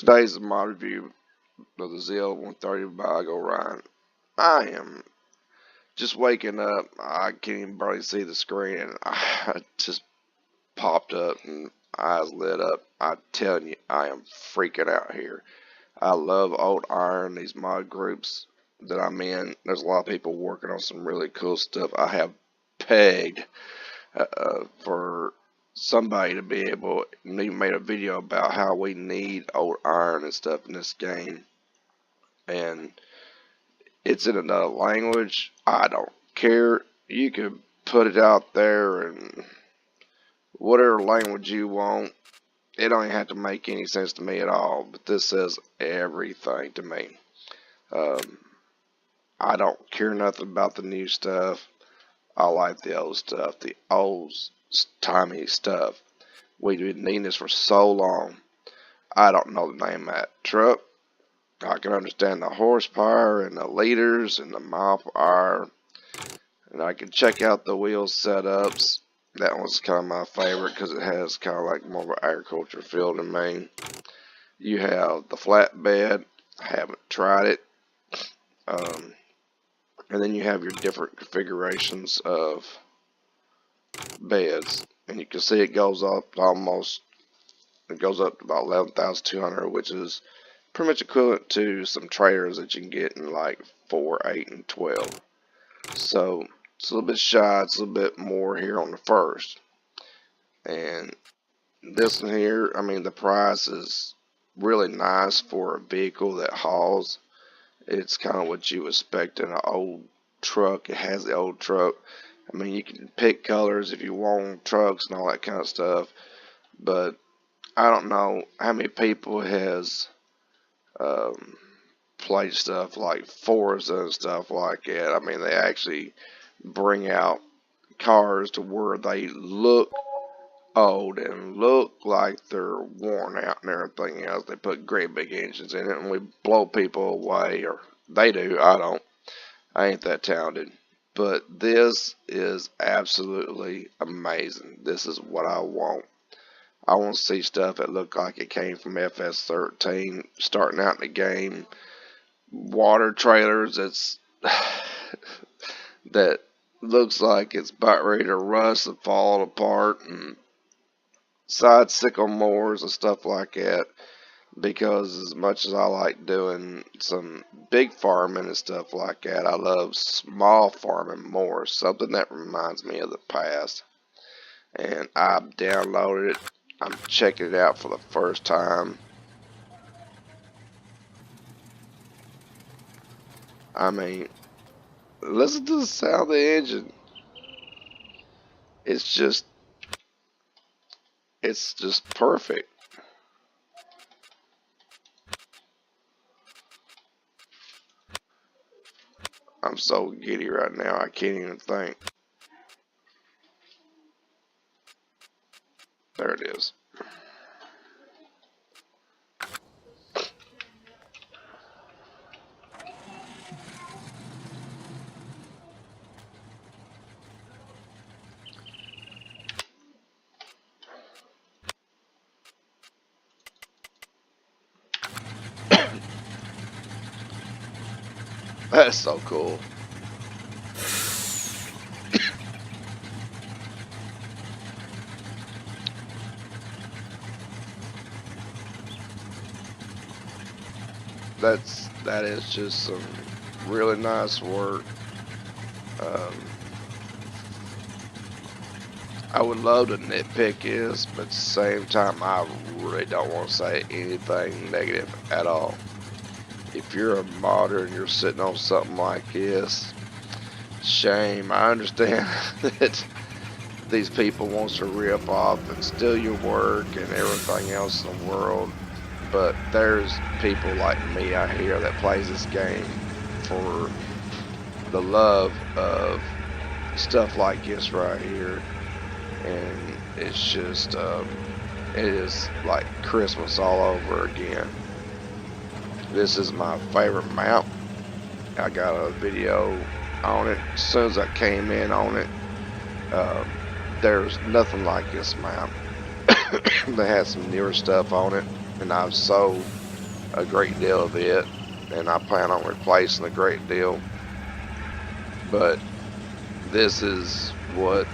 Today's mod review of the ZL130 by Go Ryan. I am just waking up. I can't even barely see the screen, and I just popped up and eyes lit up. I'm telling you, I am freaking out here. I love old iron. These mod groups that I'm in, there's a lot of people working on some really cool stuff. I have pegged for somebody to be able, and even made a video about how we need old iron and stuff in this game, and it's in another language. I don't care. You can put it out there in whatever language you want. It don't even have to make any sense to me at all, but this says everything to me. I don't care nothing about the new stuff. I like the old stuff, the old timey stuff. We've been needing this for so long. I don't know the name of that truck. I can understand the horsepower and the liters and the mile per hour. And I can check out the wheel setups. That one's kind of my favorite because it has kind of like more of an agriculture feel to me. You have the flatbed. I haven't tried it. And then you have your different configurations of beds. And you can see it goes up it goes up to about 11,200, which is pretty much equivalent to some trailers that you can get in like 4, 8, and 12. So it's a little bit shy, it's a little bit more here on the first. And this one here, I mean, the price is really nice for a vehicle that hauls. It's kind of what you expect in an old truck. It has the old truck. I mean, you can pick colors if you want trucks and all that kind of stuff. But I don't know how many people has played stuff like Forza and stuff like that. I mean, they actually bring out cars to where they look old and look like they're worn out and everything else. They put great big engines in it and we blow people away, or they do. I don't. I ain't that talented. But this is absolutely amazing. This is what I want. I want to see stuff that look like it came from FS13 starting out in the game. Water trailers that's that looks like it's about ready to rust and fall apart, and side sycamores and stuff like that. Because as much as I like doing some big farming and stuff like that, I love small farming more. Something that reminds me of the past. And I've downloaded it. I'm checking it out for the first time. I mean, listen to the sound of the engine. It's just perfect. I'm so giddy right now, I can't even think. There it is. That's so cool. That is just some really nice work. I would love to nitpick this, but at the same time, I really don't want to say anything negative at all. If you're a modder and you're sitting on something like this, shame. I understand that these people want to rip off and steal your work and everything else in the world, but there's people like me out here that plays this game for the love of stuff like this right here. And it's just, it is like Christmas all over again. This is my favorite map. I got a video on it as soon as I came in on it. There's nothing like this map. They had some newer stuff on it, and I'm so a great deal of it, and I plan on replacing a great deal. But this is what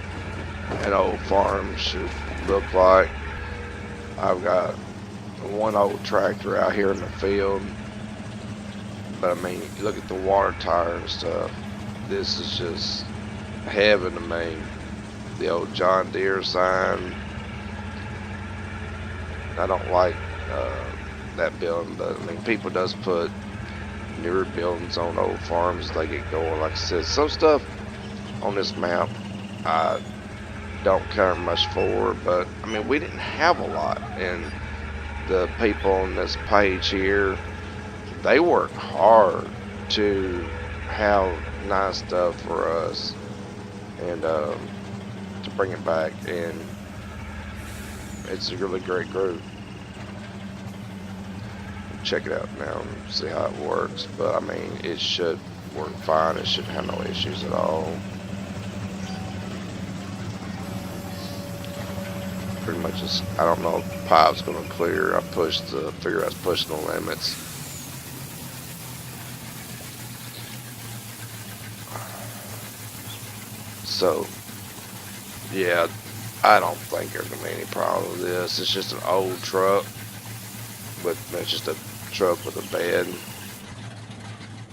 an old farm should look like. I've got one old tractor out here in the field, but I mean, look at the water tire and stuff. This is just heaven to me. The old John Deere sign. I don't like that building, but I mean, people does put newer buildings on old farms. They get going. Like I said, some stuff on this map I don't care much for, but I mean, we didn't have a lot, and the people on this page here, they work hard to have nice stuff for us and to bring it back, and it's a really great group. Check it out now and see how it works, but I mean, it should work fine. It shouldn't have no issues at all. Pretty much just, I don't know if the pipe's going to clear. I figure I was pushing the limits. So, yeah, I don't think there's going to be any problem with this. It's just an old truck, but it's just a truck with a bed.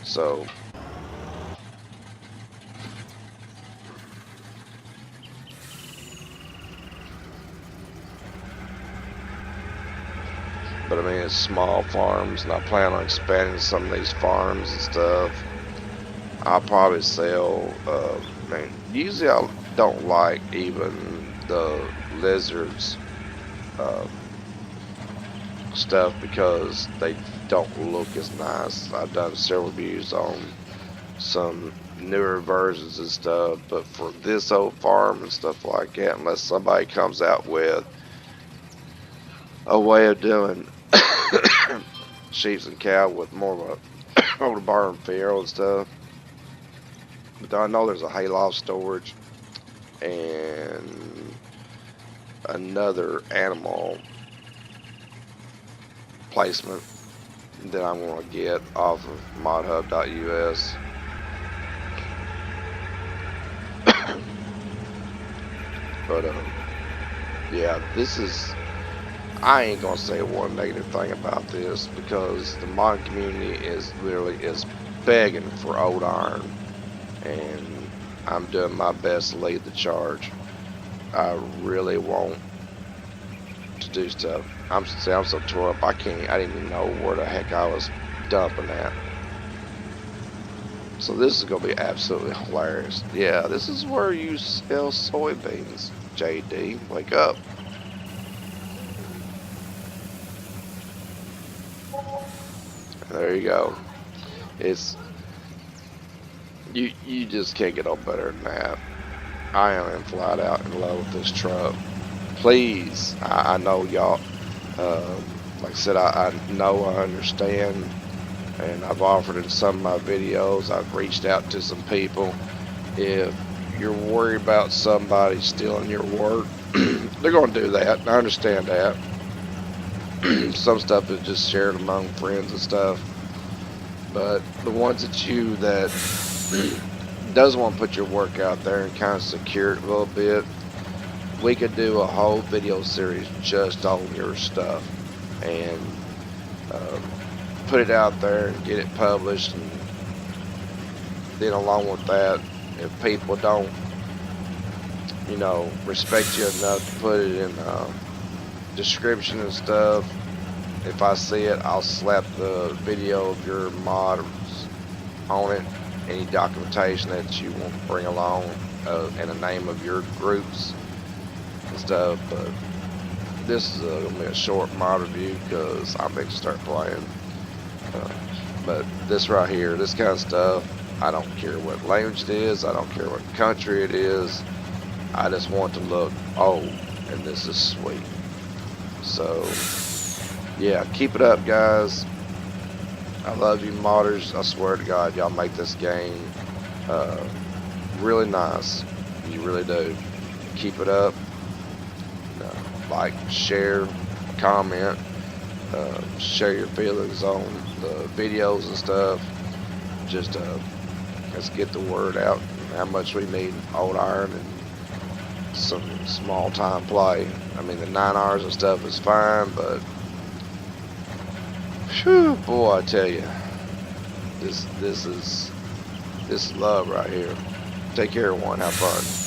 So, but I mean, it's small farms, and I plan on expanding some of these farms and stuff. I'll probably sell, I mean, usually I don't like even the lizards stuff because they don't look as nice. I've done several reviews on some newer versions and stuff, but for this old farm and stuff like that, unless somebody comes out with a way of doing sheep and cow with more of a over barn field and stuff. But I know there's a hayloft storage and another animal placement that I'm going to get off of modhub.us. But yeah, this is, I ain't gonna say one negative thing about this because the mod community is literally begging for old iron, and I'm doing my best to lead the charge. I really want to do stuff. I'm so tore up. I didn't even know where the heck I was dumping at. So this is gonna be absolutely hilarious. Yeah, this is where you sell soybeans. JD, wake up. There you go. It's you just can't get no better than that. I am flat out in love with this truck. Please, I know y'all, like I said, I know, I understand, and I've offered in some of my videos, I've reached out to some people. If you're worried about somebody stealing your work, they're going to do that, and I understand that. Some stuff is just shared among friends and stuff, but the ones that does want to put your work out there and kind of secure it a little bit, we could do a whole video series just on your stuff and put it out there and get it published. And then along with that, if people don't, you know, respect you enough to put it in description and stuff, if I see it, I'll slap the video of your mod on it, any documentation that you want to bring along, and the name of your groups and stuff. But this is going to be a short mod review because I'm going to start playing. But this right here, this kind of stuff, I don't care what language it is, I don't care what country it is, I just want to look old, and this is sweet. So yeah, keep it up, guys. I love you modders. I swear to God, y'all make this game really nice. You really do. Keep it up. Like, share, comment, share your feelings on the videos and stuff. Just let's get the word out how much we need old iron and some small time play. I mean, the 9 hours and stuff is fine, but whew, boy, I tell you, this is love right here. Take care, everyone. Have fun.